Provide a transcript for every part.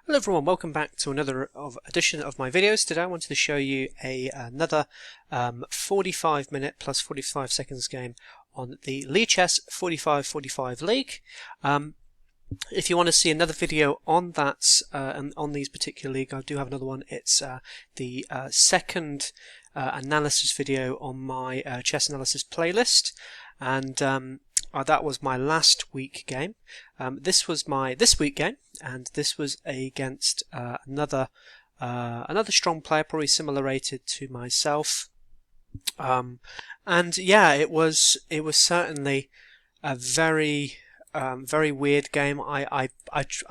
Hello everyone, welcome back to another edition of my videos. Today I wanted to show you another 45 minute plus 45 seconds game on the Lichess 45-45 League. If you want to see another video on that and on these particular league, I do have another one. It's the second analysis video on my chess analysis playlist, and that was my last week game. This was my this week game, and this was against another strong player, probably similar rated to myself. And yeah, it was certainly a very weird game. I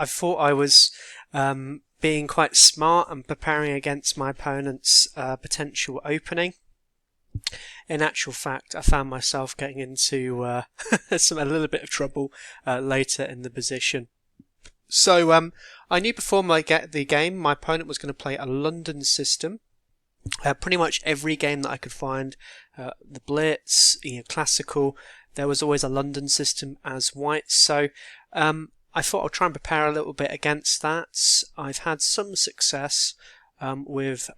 thought I was being quite smart and preparing against my opponent's potential opening. In actual fact, I found myself getting into a little bit of trouble later in the position. So I knew before the game my opponent was going to play a London system. Pretty much every game that I could find, the Blitz, classical, there was always a London system as white. So I thought I'll try and prepare a little bit against that. I've had some success with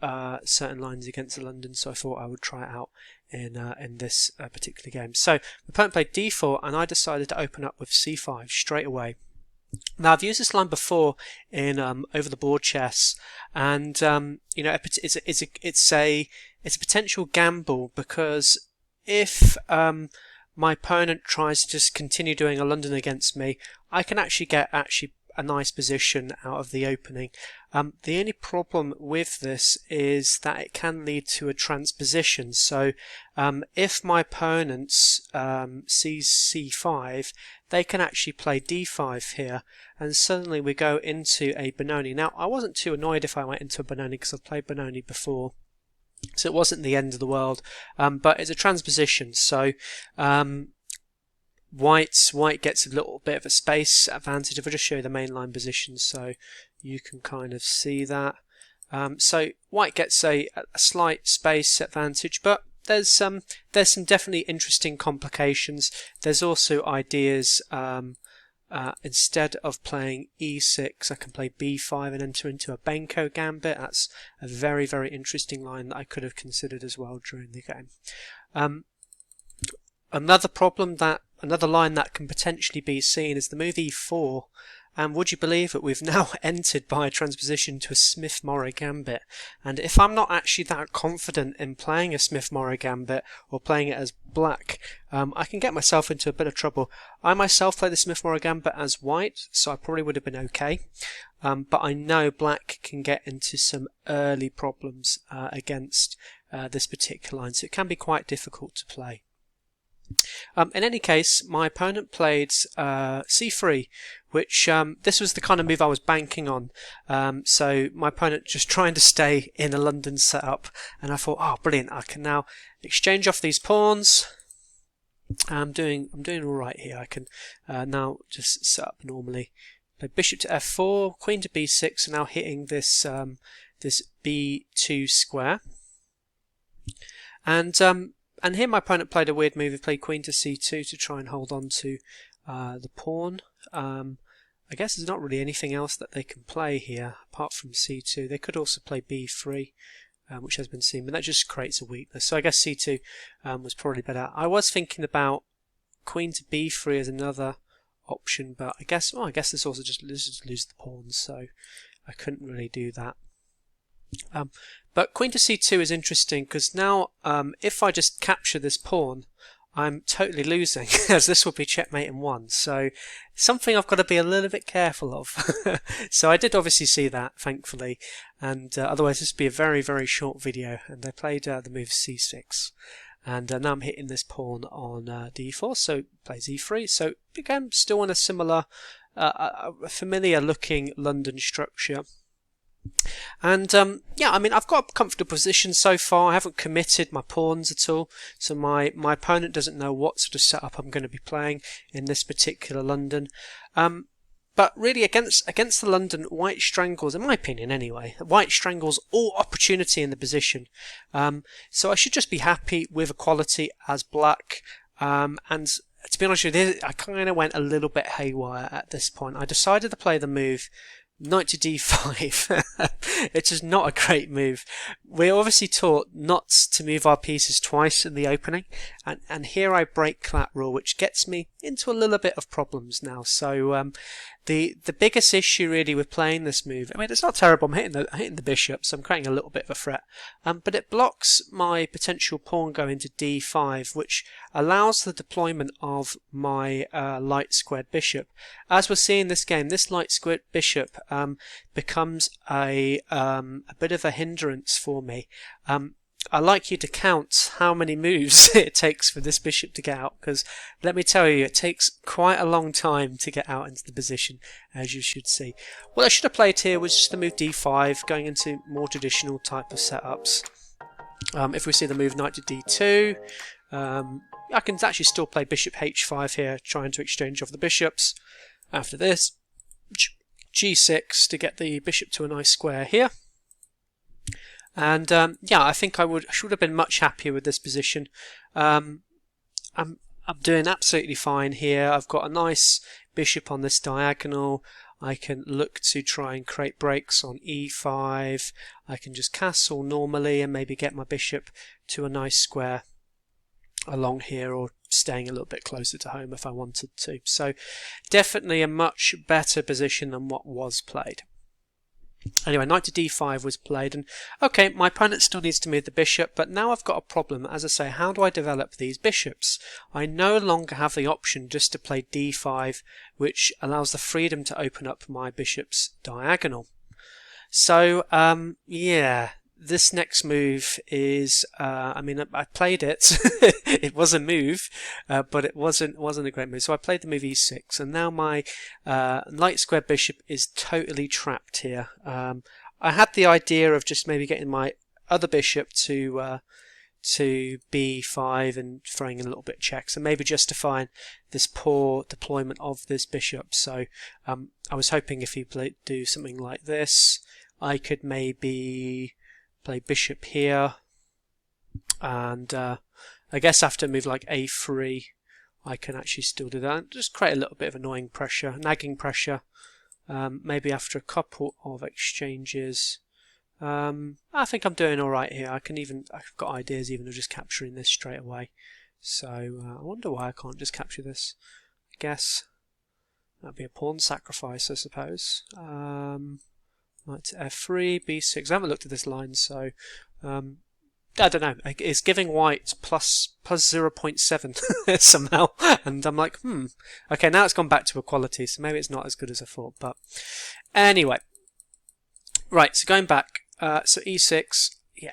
certain lines against the London, so I thought I would try it out in this particular game. So the opponent played d4, and I decided to open up with c5 straight away. Now I've used this line before in over the board chess, and it's a potential gamble, because if my opponent tries to just continue doing a London against me, I can actually get a nice position out of the opening. The only problem with this is that it can lead to a transposition. So if my opponent sees c5, they can actually play d5 here, and suddenly we go into a Benoni. Now I wasn't too annoyed if I went into a Benoni, because I've played Benoni before, so it wasn't the end of the world, but it's a transposition. So White gets a little bit of a space advantage. If I just show you the mainline position so you can kind of see that. So White gets a slight space advantage, but there's some definitely interesting complications. There's also ideas, instead of playing e6, I can play b5 and enter into a Benko gambit. That's a very, very interesting line that I could have considered as well during the game. Another line that can potentially be seen is the move e4, and would you believe it, we've now entered by a transposition to a Smith-Morrow gambit. And if I'm not actually that confident in playing a Smith-Morrow gambit or playing it as black, I can get myself into a bit of trouble. I myself play the Smith-Morrow gambit as white, so I probably would have been okay, but I know black can get into some early problems against this particular line, so it can be quite difficult to play. In any case, my opponent played c3, which this was the kind of move I was banking on. So my opponent just trying to stay in a London setup, and I thought, oh brilliant, I can now exchange off these pawns. I'm doing all right here. I can now just set up normally. Play bishop to f4, queen to b6, and now hitting this this b2 square. And here my opponent played a weird move. He played queen to c2 to try and hold on to the pawn. I guess there's not really anything else that they can play here apart from c2. They could also play b3, which has been seen, but that just creates a weakness. So I guess c2 was probably better. I was thinking about queen to b3 as another option, but I guess this also just lose the pawns, so I couldn't really do that. But queen to c2 is interesting, because now if I just capture this pawn, I'm totally losing, as this will be checkmate in one. So something I've got to be a little bit careful of. So I did obviously see that, thankfully, and otherwise this would be a very, very short video. And I played the move c6, and now I'm hitting this pawn on d4, so plays e3. So again, still on a similar, familiar looking London structure. And yeah, I mean, I've got a comfortable position so far. I haven't committed my pawns at all, so my opponent doesn't know what sort of setup I'm going to be playing in this particular London. But really, against the London, White strangles, in my opinion anyway, White strangles all opportunity in the position. So I should just be happy with equality as black. And to be honest with you, I kind of went a little bit haywire at this point. I decided to play the move knight to d5. It's just not a great move. We're obviously taught not to move our pieces twice in the opening, and here I break that rule, which gets me into a little bit of problems now. So the biggest issue really with playing this move, I mean, it's not terrible. I'm hitting the bishop, so I'm creating a little bit of a threat, but it blocks my potential pawn going to d5, which allows the deployment of my light squared bishop. As we're seeing in this game, this light squared bishop becomes a bit of a hindrance for me. I'd like you to count how many moves it takes for this bishop to get out, because let me tell you, it takes quite a long time to get out into the position, as you should see. What I should have played here was just the move d5, going into more traditional type of setups. If we see the move knight to d2, I can actually still play bishop h5 here, trying to exchange off the bishops. After this, g6 to get the bishop to a nice square here. And yeah, I think I should have been much happier with this position. I'm doing absolutely fine here. I've got a nice bishop on this diagonal. I can look to try and create breaks on e5. I can just castle normally and maybe get my bishop to a nice square along here, or staying a little bit closer to home if I wanted to. So definitely a much better position than what was played. Anyway, knight to d5 was played, and okay, my opponent still needs to move the bishop, but now I've got a problem. As I say, how do I develop these bishops? I no longer have the option just to play d5, which allows the freedom to open up my bishop's diagonal. So yeah, this next move is, I mean, I played it. It was a move, but it wasn't a great move. So I played the move e6, and now my light square bishop is totally trapped here. I had the idea of just maybe getting my other bishop to b5 and throwing in a little bit of checks, and maybe justifying this poor deployment of this bishop. So I was hoping if he do something like this, I could maybe play bishop here, and I guess after a move like a3 I can actually still do that, just create a little bit of annoying pressure, nagging pressure. Maybe after a couple of exchanges, I think I'm doing alright here. I've got ideas even of just capturing this straight away. So I wonder why I can't just capture this. I guess that'd be a pawn sacrifice, I suppose. Knight to f3, b6. I haven't looked at this line, so I don't know. It's giving white plus 0.7 somehow, and I'm like, okay, now it's gone back to equality, so maybe it's not as good as I thought. But anyway, right. So going back, so e6, yeah.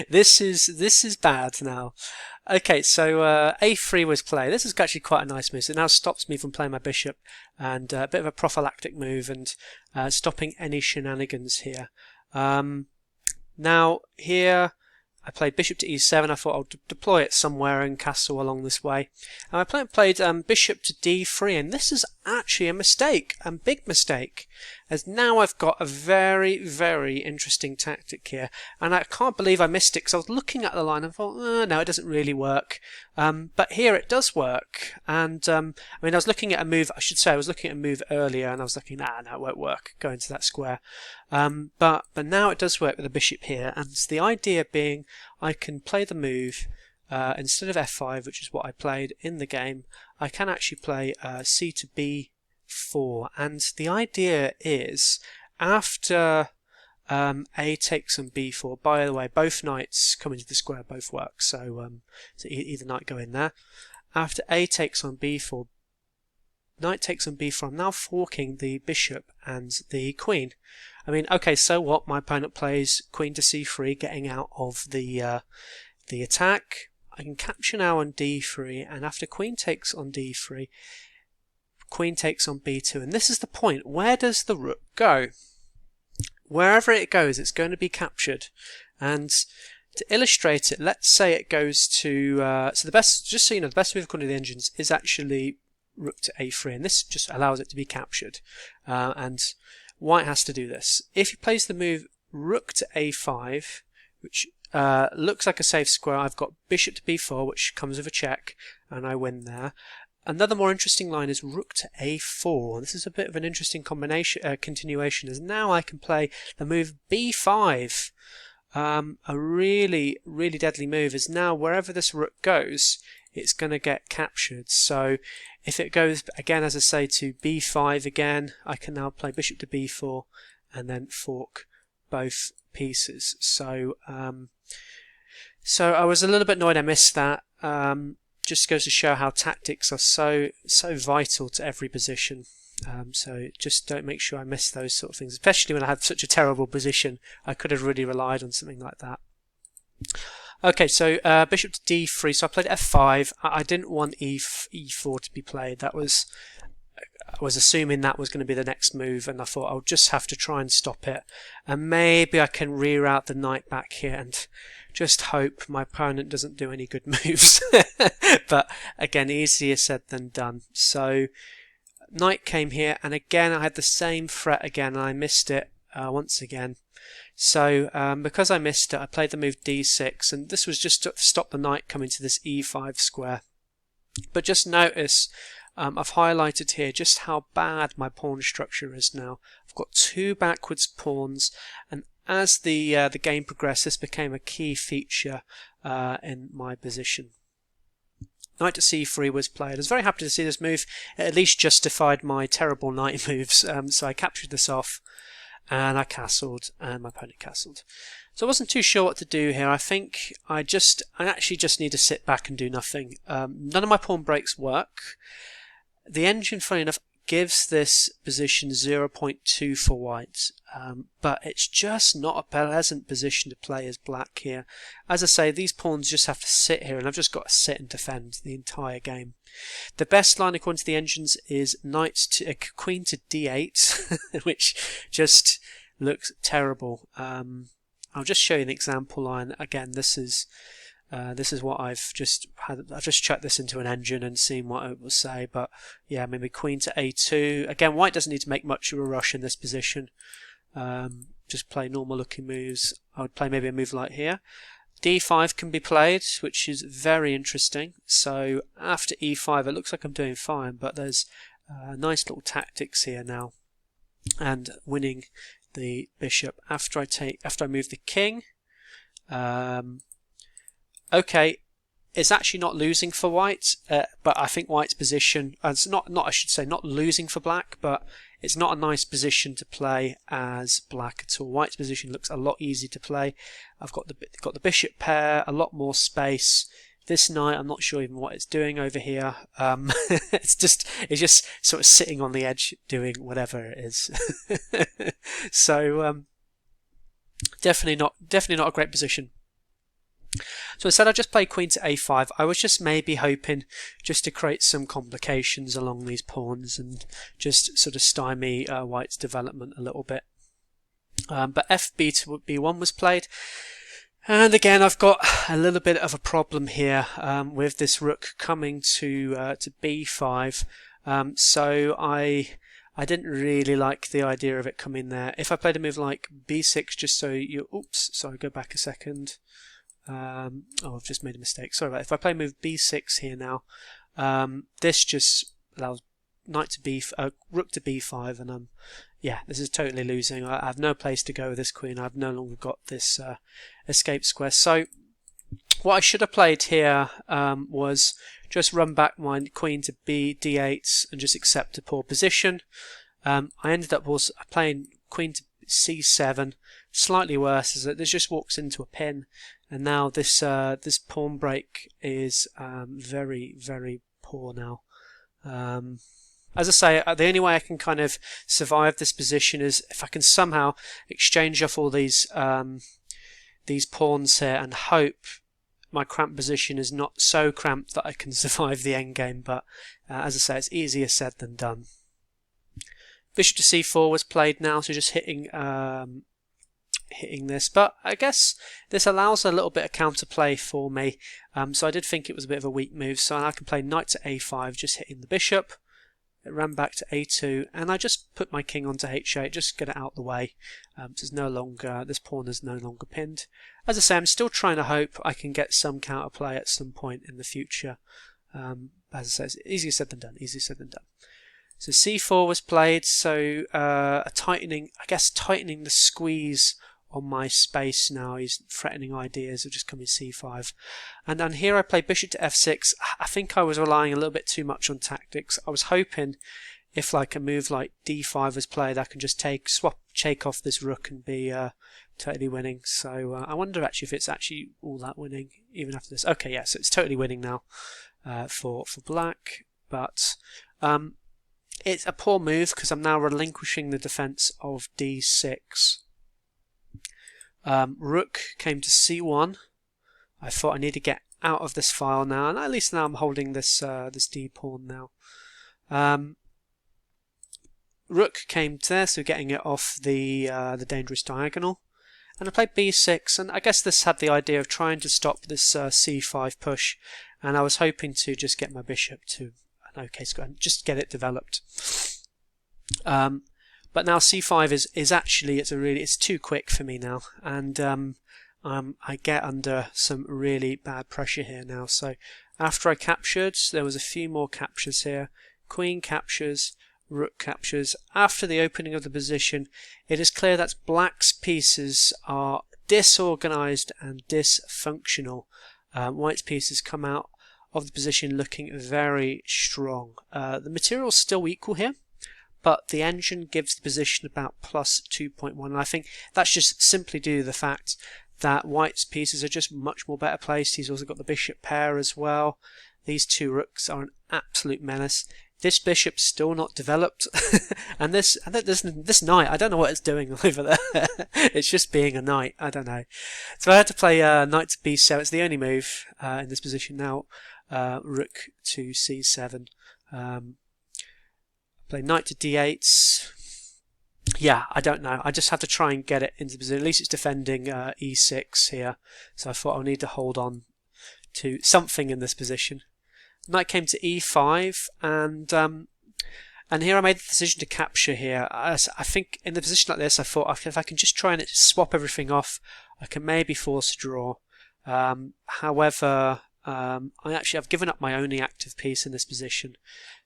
This is bad now. Okay, so a3 was played. This is actually quite a nice move. So it now stops me from playing my bishop, and a bit of a prophylactic move, and stopping any shenanigans here. Now here I played bishop to e7. I thought I'll deploy it somewhere and castle along this way. And I played bishop to d3, and this is actually a mistake, a big mistake, as now I've got a very, very interesting tactic here, and I can't believe I missed it, because I was looking at the line and thought, no, it doesn't really work. But here it does work, and I mean, I was looking at a move, I should say I was looking at a move earlier, and I was looking, no, it won't work, going to that square. But now it does work with the bishop here, and the idea being I can play the move, instead of f5, which is what I played in the game, I can actually play c to b4, and the idea is after a takes on b4, by the way, both knights come into the square, both work, so either knight go in there. After a takes on b4, knight takes on b4, I'm now forking the bishop and the queen. I mean, okay, so what? My opponent plays queen to c3, getting out of the attack. I can capture now on d3, and after queen takes on d3, queen takes on b2, and this is the point. Where does the rook go? Wherever it goes, it's going to be captured. And to illustrate it, let's say it goes to so the best, just so you know, the best move according to the engines is actually rook to a3, and this just allows it to be captured. And white has to do this. If he plays the move rook to a5, which looks like a safe square, I've got bishop to b4, which comes with a check, and I win there. Another more interesting line is rook to a4. This is a bit of an interesting combination, continuation, as now I can play the move b5. A really, really deadly move is now wherever this rook goes, it's going to get captured. So if it goes again, as I say, to b5 again, I can now play bishop to b4 and then fork both pieces. So I was a little bit annoyed I missed that. Just goes to show how tactics are so vital to every position. So just don't make sure I miss those sort of things, especially when I had such a terrible position. I could have really relied on something like that. Okay, so bishop to d3. So I played f5. I didn't want e4 to be played. I was assuming that was going to be the next move, and I thought I'll just have to try and stop it, and maybe I can reroute the knight back here and just hope my opponent doesn't do any good moves. But again, easier said than done. So knight came here, and again I had the same threat again, and I missed it once again. So because I missed it, I played the move d6, and this was just to stop the knight coming to this e5 square. But just notice I've highlighted here just how bad my pawn structure is now. I've got two backwards pawns, and as the game progressed, this became a key feature in my position. Knight to c3 was played. I was very happy to see this move. It at least justified my terrible knight moves. So I captured this off, and I castled, and my opponent castled. So I wasn't too sure what to do here. I think I actually just need to sit back and do nothing. None of my pawn breaks work. The engine, funny enough, gives this position 0.2 for white, but it's just not a pleasant position to play as black here. As I say, these pawns just have to sit here, and I've just got to sit and defend the entire game. The best line according to the engines is queen to d8, which just looks terrible. I'll just show you an example line. Again, this is what I've just had. I've just chucked this into an engine and seen what it will say. But yeah, maybe queen to a2. Again, white doesn't need to make much of a rush in this position. Just play normal looking moves. I would play maybe a move like here. d5 can be played, which is very interesting. So after e5, it looks like I'm doing fine, but there's nice little tactics here now, and winning the bishop after I move the king. Okay, it's actually not losing for white, but I think white's position, it's not losing for black, but it's not a nice position to play as black at all. White's position looks a lot easier to play. I've got the bishop pair, a lot more space. This knight, I'm not sure even what it's doing over here. It's just sort of sitting on the edge doing whatever it is. So definitely not a great position. So instead I just played queen to a5. I was just maybe hoping just to create some complications along these pawns and just sort of stymie white's development a little bit. But fb to b1 was played. And again, I've got a little bit of a problem here with this rook coming to b5. So I didn't really like the idea of it coming there. If I played a move like b6, just so you, sorry, go back a second. I've just made a mistake. Sorry about that. If I play move b6 here now, this just allows rook to b5, and yeah, this is totally losing. I have no place to go with this queen. I've no longer got this escape square. So what I should have played here was just run back my queen to d8 and just accept a poor position. I ended up also playing queen to c7, slightly worse, as this just walks into a pin, and now this pawn break is very, very poor now. As I say, the only way I can kind of survive this position is if I can somehow exchange off all these pawns here and hope my cramped position is not so cramped that I can survive the endgame. But as I say, it's easier said than done. Bishop to c4 was played now, so just hitting this, but I guess this allows a little bit of counterplay for me. So I did think it was a bit of a weak move, so I can play knight to a5, just hitting the bishop. It ran back to a2, and I just put my king onto h8, just get it out the way. So this pawn is no longer pinned. As I say, I'm still trying to hope I can get some counterplay at some point in the future. As I say, it's easier said than done. Easier said than done. So c4 was played. So a tightening, I guess, tightening the squeeze on my space now. He's threatening ideas of just coming c5, and then here I played bishop to f6. I think I was relying a little bit too much on tactics. I was hoping if like a move like d5 was played, I can just shake off this rook and be totally winning. So I wonder actually if it's actually all that winning even after this. Okay, yeah, so it's totally winning now for black, but it's a poor move because I'm now relinquishing the defense of d6. Rook came to c1. I thought I need to get out of this file now, and at least now I'm holding this this d pawn now. Rook came to there, so getting it off the dangerous diagonal. And I played b6, and I guess this had the idea of trying to stop this c5 push, and I was hoping to just get my bishop to an okay square and just get it developed. But now c5 is actually it's too quick for me now, and I get under some really bad pressure here now. So after I captured, there was a few more captures here. Queen captures, rook captures. After the opening of the position, it is clear that black's pieces are disorganized and dysfunctional. White's pieces come out of the position looking very strong. The material's still equal here, but the engine gives the position about plus 2.1, and I think that's just simply due to the fact that White's pieces are just much more better placed. He's also got the bishop pair as well. These two rooks are an absolute menace. This bishop's still not developed, and this knight, I don't know what it's doing over there. It's just being a knight, I don't know. So I had to play knight to b7. It's the only move in this position now. Rook to c7. Play knight to d8. Yeah, I don't know. I just have to try and get it into position. At least it's defending e6 here, so I thought I'll need to hold on to something in this position. Knight came to e5, and here I made the decision to capture here. I think in the position like this, I thought if I can just try and swap everything off, I can maybe force a draw. However, I've given up my only active piece in this position.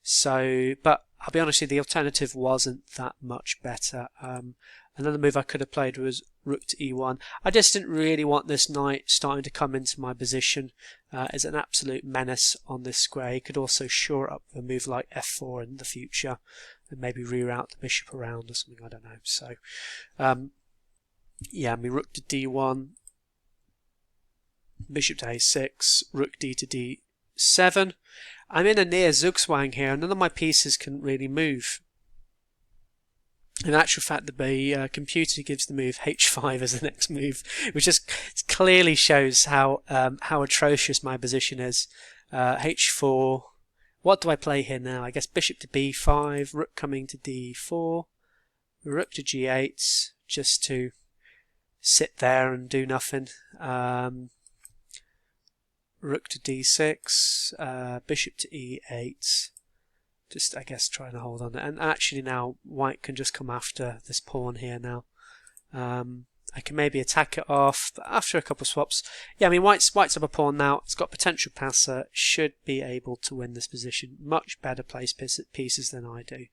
So, but I'll be honest with you, the alternative wasn't that much better. Another move I could have played was rook to e1. I just didn't really want this knight starting to come into my position. It's an absolute menace on this square. He could also shore up a move like f4 in the future and maybe reroute the bishop around or something, I don't know. So, yeah, rook to d1, bishop to a6, rook d to d7. I'm in a near zugzwang here, and none of my pieces can really move. In actual fact, the computer gives the move h5 as the next move, which just clearly shows how atrocious my position is. h4. What do I play here now? I guess bishop to b5, rook coming to d4, rook to g8, just to sit there and do nothing. Rook to d6, bishop to e8. Just, I guess, trying to hold on. And actually now, white can just come after this pawn here now. I can maybe attack it off, but after a couple of swaps, yeah, white's up a pawn now. It's got potential passer, should be able to win this position. Much better placed pieces than I do.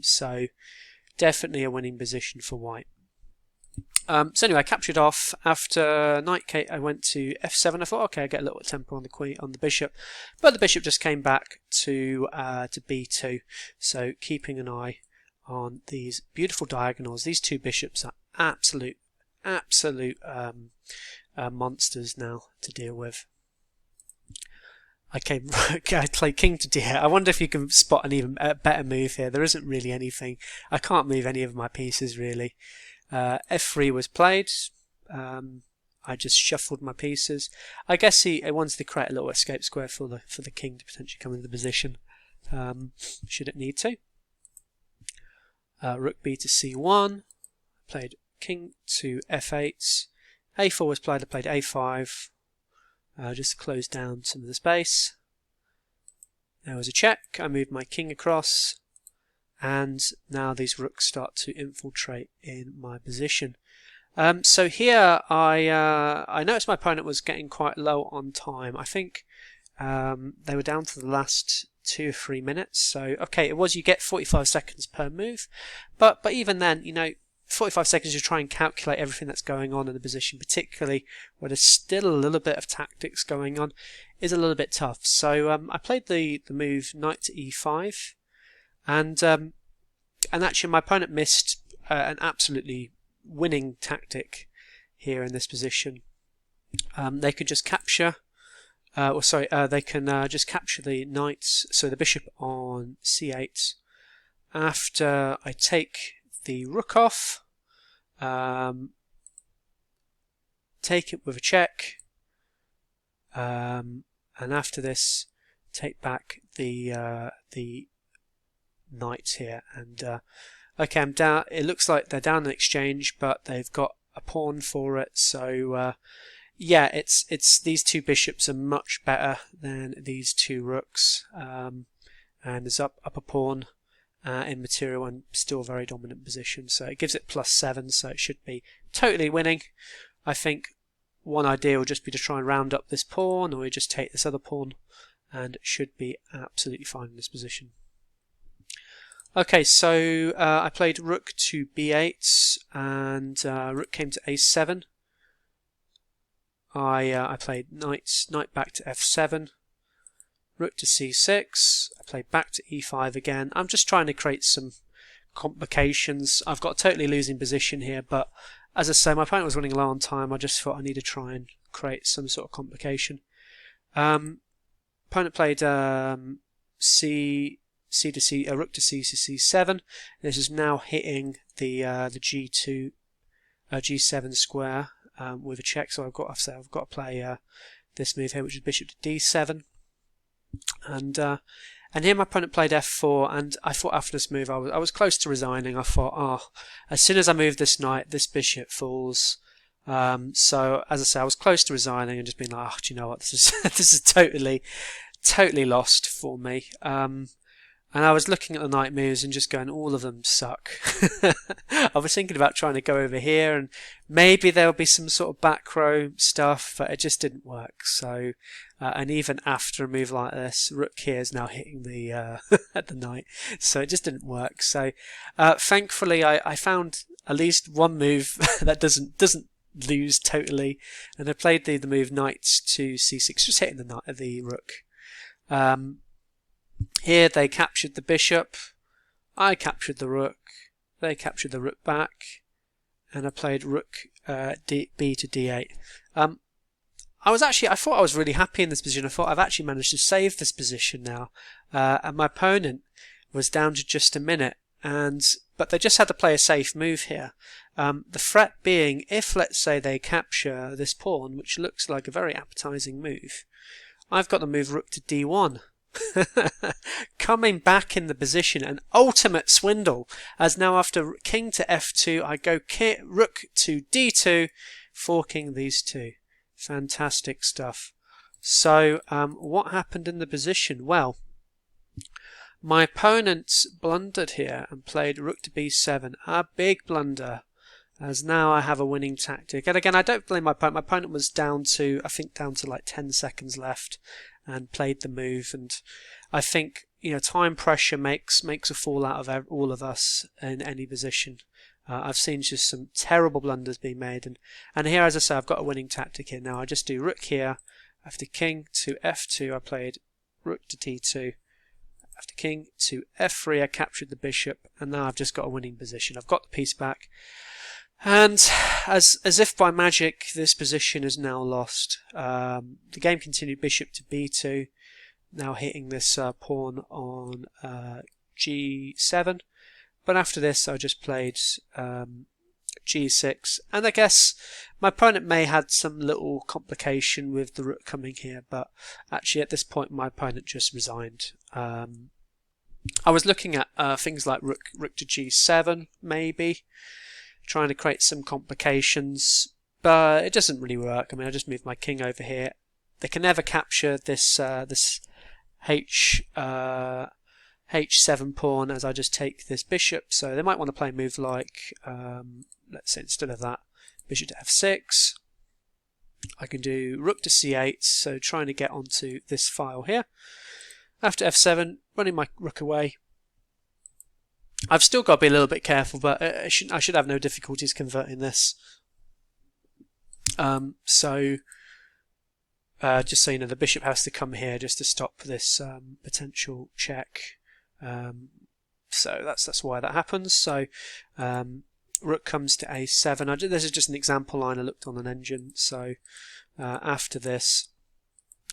So, definitely a winning position for white. So anyway, I captured off. After knight k, I went to f7. I thought, okay, I get a little tempo on the queen, on the bishop, but the bishop just came back to b2. So keeping an eye on these beautiful diagonals. These two bishops are absolute monsters now to deal with. I played king to d8. I wonder if you can spot an even better move here. There isn't really anything. I can't move any of my pieces really. f3 was played. I just shuffled my pieces. I guess he wants to create a little escape square for the king to potentially come into the position, should it need to. Rook b to c1. Played king to f8. a4 was played. I played a5. Just to close down some of the space. There was a check. I moved my king across. And now these rooks start to infiltrate in my position. So here I noticed my opponent was getting quite low on time. I think They were down to the last 2 or 3 minutes. So okay, it was, you get 45 seconds per move, but even then, 45 seconds to try and calculate everything that's going on in the position, particularly where there's still a little bit of tactics going on, is a little bit tough. So I played the move knight to e5, and actually my opponent missed an absolutely winning tactic here in this position. They could just capture, they can just capture the knights, so the bishop on c8. After I take the rook off, take it with a check, and after this, take back the knight here. And okay, I'm down. It looks like they're down in exchange, but they've got a pawn for it. So yeah, it's these two bishops are much better than these two rooks, and there's up a pawn in material and still a very dominant position. So it gives it +7, so it should be totally winning. I think one idea will just be to try and round up this pawn, or we just take this other pawn, and it should be absolutely fine in this position. Okay, so I played rook to b8, and rook came to a7. I played knight back to f7, rook to c6. I played back to e5 again. I'm just trying to create some complications. I've got a totally losing position here, but as I say, my opponent was running low on time. I just thought I need to try and create some sort of complication. Opponent played rook to c7. This is now hitting the g7 square with a check. So I've got to play this move here, which is bishop to d7. And here my opponent played f4, and I thought after this move I was close to resigning. I thought, as soon as I move this knight, this bishop falls. So as I say, I was close to resigning and just being like, do you know what, this is totally lost for me. And I was looking at the knight moves and just going, all of them suck. I was thinking about trying to go over here and maybe there'll be some sort of back row stuff, but it just didn't work. So, and even after a move like this, rook here is now hitting the at the knight, so it just didn't work. So, thankfully, I found at least one move that doesn't lose totally, and I played the move knight to c6, just hitting the rook. Here they captured the bishop, I captured the rook, they captured the rook back, and I played rook b to d8. I thought I was really happy in this position. I thought I've actually managed to save this position now, and my opponent was down to just a minute, but they just had to play a safe move here. The threat being, if let's say they capture this pawn, which looks like a very appetizing move, I've got the move rook to d1. Coming back in the position, an ultimate swindle, as now after king to f2 I go rook to d2, forking these two. Fantastic stuff. So what happened in the position? Well, my opponent blundered here and played rook to b7, a big blunder, as now I have a winning tactic. And again, I don't blame my opponent. My opponent was down to like 10 seconds left and played the move, and I think time pressure makes a fool out of all of us in any position. I've seen just some terrible blunders being made, and here, as I say, I've got a winning tactic here. Now I just do rook here, after king to f2 I played rook to d2, after king to f3 I captured the bishop, and now I've just got a winning position. I've got the piece back, and as if by magic, this position is now lost. The game continued, bishop to b2, now hitting this pawn on g7. But after this, I just played g6, and I guess my opponent may had some little complication with the rook coming here, but actually at this point my opponent just resigned. I was looking at things like rook to g7, maybe trying to create some complications, but it doesn't really work. I mean, I just moved my king over here. They can never capture this h7 pawn, as I just take this bishop. So they might want to play a move like, let's say instead of that, bishop to f6. I can do rook to c8, so trying to get onto this file here. After f7, running my rook away. I've still got to be a little bit careful, but I should have no difficulties converting this. Just so you know, the bishop has to come here just to stop this potential check. So that's why that happens. So rook comes to a7. This is just an example line I looked on an engine. So after this,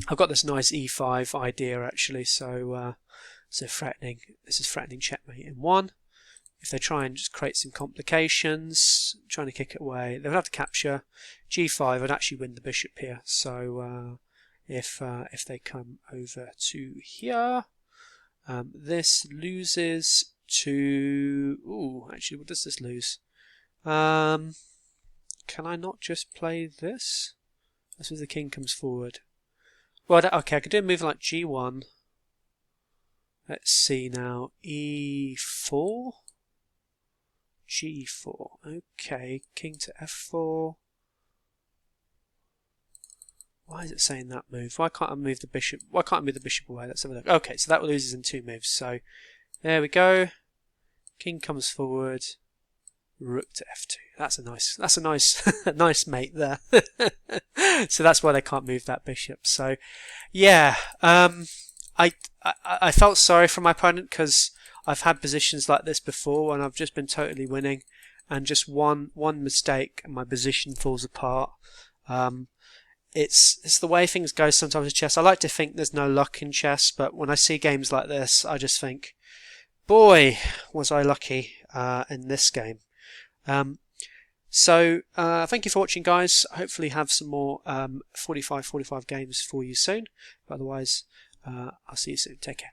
I've got this nice e5 idea actually. So threatening. This is threatening checkmate in 1. If they try and just create some complications, trying to kick it away, they would have to capture. G5 would actually win the bishop here. So if they come over to here, this loses to. Ooh, actually, what does this lose? Can I not just play this? As soon as the king comes forward. Well, okay, I could do a move like G1. Let's see now, E4. G4. Okay, king to F4. Why is it saying that move? Why can't I move the bishop? Why can't I move the bishop away? Let's have a look. Okay, so that loses in 2 moves. So there we go. King comes forward. Rook to F2. That's a nice mate there. So that's why they can't move that bishop. So yeah, I felt sorry for my opponent because I've had positions like this before and I've just been totally winning, and just one mistake and my position falls apart. It's the way things go sometimes in chess. I like to think there's no luck in chess, but when I see games like this, I just think, boy, was I lucky in this game. So thank you for watching, guys. Hopefully have some more 45 games for you soon. But otherwise, I'll see you soon. Take care.